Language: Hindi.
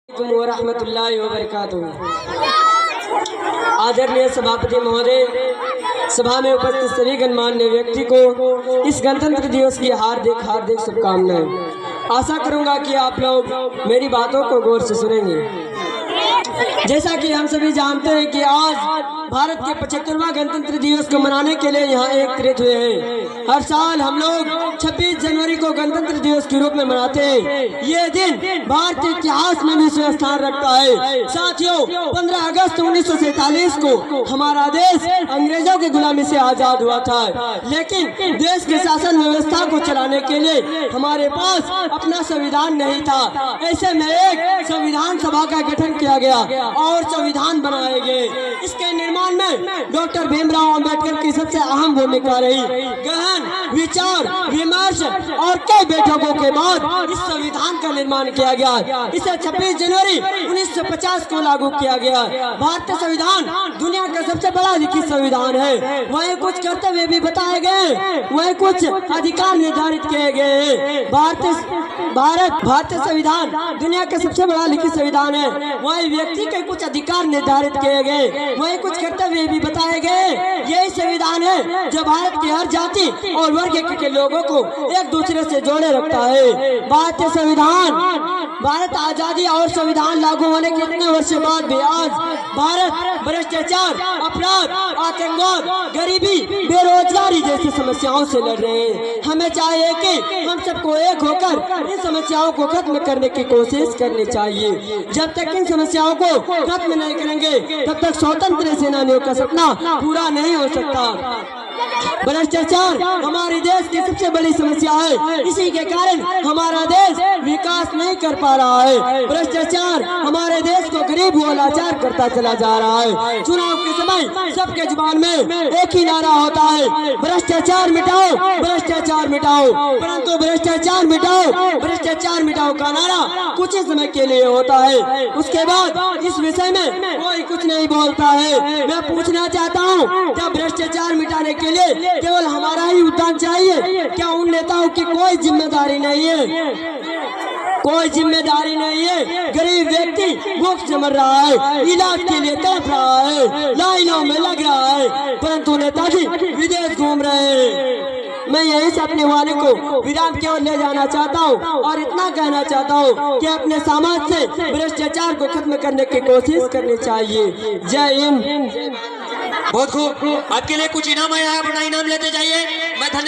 वरहमतुल्लाहि वबरकातुहू। आदरणीय सभापति महोदय, सभा में उपस्थित सभी गणमान्य व्यक्ति को इस गणतंत्र दिवस की हार्दिक हार्दिक शुभकामनाएं। आशा करूंगा कि आप लोग मेरी बातों को गौर से सुनेंगे। जैसा कि हम सभी जानते हैं कि आज भारत के 75वां गणतंत्र दिवस को मनाने के लिए यहाँ एकत्रित हुए हैं। हर साल हम लोग 26 जनवरी को गणतंत्र दिवस के रूप में मनाते हैं। ये दिन भारतीय इतिहास में भी स्थान रखता है। साथियों, 15 अगस्त 1947 को हमारा देश अंग्रेजों की गुलामी से आजाद हुआ था, लेकिन देश के शासन व्यवस्था को चलाने के लिए हमारे पास अपना संविधान नहीं था। ऐसे में एक संविधान सभा का गठन किया गया और संविधान बनाए गए। इसके निर्माण में डॉक्टर भीमराव अंबेडकर की सबसे अहम भूमिका रही। गहन विचार विमर्श और कई बैठकों के बाद इस संविधान का निर्माण किया गया। इसे 26 जनवरी 1950 को लागू किया गया। भारतीय संविधान दुनिया का सबसे बड़ा लिखित संविधान है। वहीं कुछ कर्तव्य भी बताए गए, वहीं कुछ अधिकार निर्धारित किए गए। भारतीय संविधान दुनिया का सबसे बड़ा लिखित संविधान है। वहीं व्यक्ति के कुछ अधिकार निर्धारित किए गए, वहीं कुछ कर्तव्य भी बताए गए। यही संविधान है जो भारत की हर जाति और वर्ग के लोगों को एक दूसरे से जोड़े रखता है। भारतीय संविधान, भारत आजादी और संविधान लागू होने के इतने वर्षों बाद भी आज भारत भ्रष्टाचार, अपराध, आतंकवाद, गरीबी, बेरोजगारी जैसी समस्याओं से लड़ रहे हैं। हमें चाहिए कि हम सबको एक होकर इन समस्याओं को खत्म करने की कोशिश करनी चाहिए। जब तक इन समस्याओं को खत्म नहीं करेंगे तब तक स्वतंत्र सेनानियों का सपना पूरा नहीं हो सकता। भ्रष्टाचार हमारे देश की सबसे बड़ी समस्या है। इसी के कारण हमारा देश विकास नहीं कर पा रहा है। भ्रष्टाचार हमारे देश को गरीब व लाचार करता चला जा रहा है। चुनाव के समय सबके जुबान में एक ही नारा होता है, भ्रष्टाचार मिटाओ, भ्रष्टाचार मिटाओ। परंतु भ्रष्टाचार मिटाओ का नारा कुछ ही समय के लिए होता है। उसके बाद इस विषय में कोई कुछ नहीं बोलता है। मैं पूछना चाहता हूँ, क्या भ्रष्टाचार मिटाने के लिए केवल हमारा ही योगदान चाहिए? क्या उन नेताओं की कोई जिम्मेदारी नहीं है? कोई जिम्मेदारी नहीं है। गरीब व्यक्ति भूख से मर रहा है, इलाज के लिए तड़प रहा है, लाइनों में लग रहा है, परंतु नेताजी विदेश घूम रहे हैं। मैं यही से अपने वाले को विराम की ओर ले जाना चाहता हूँ और इतना कहना चाहता हूँ कि अपने समाज से भ्रष्टाचार को खत्म करने की कोशिश करनी चाहिए। जय हिंद। बहुत खूब, आपके लिए कुछ इनाम आया है, अपना इनाम लेते जाइए। मैं धन्यवाद।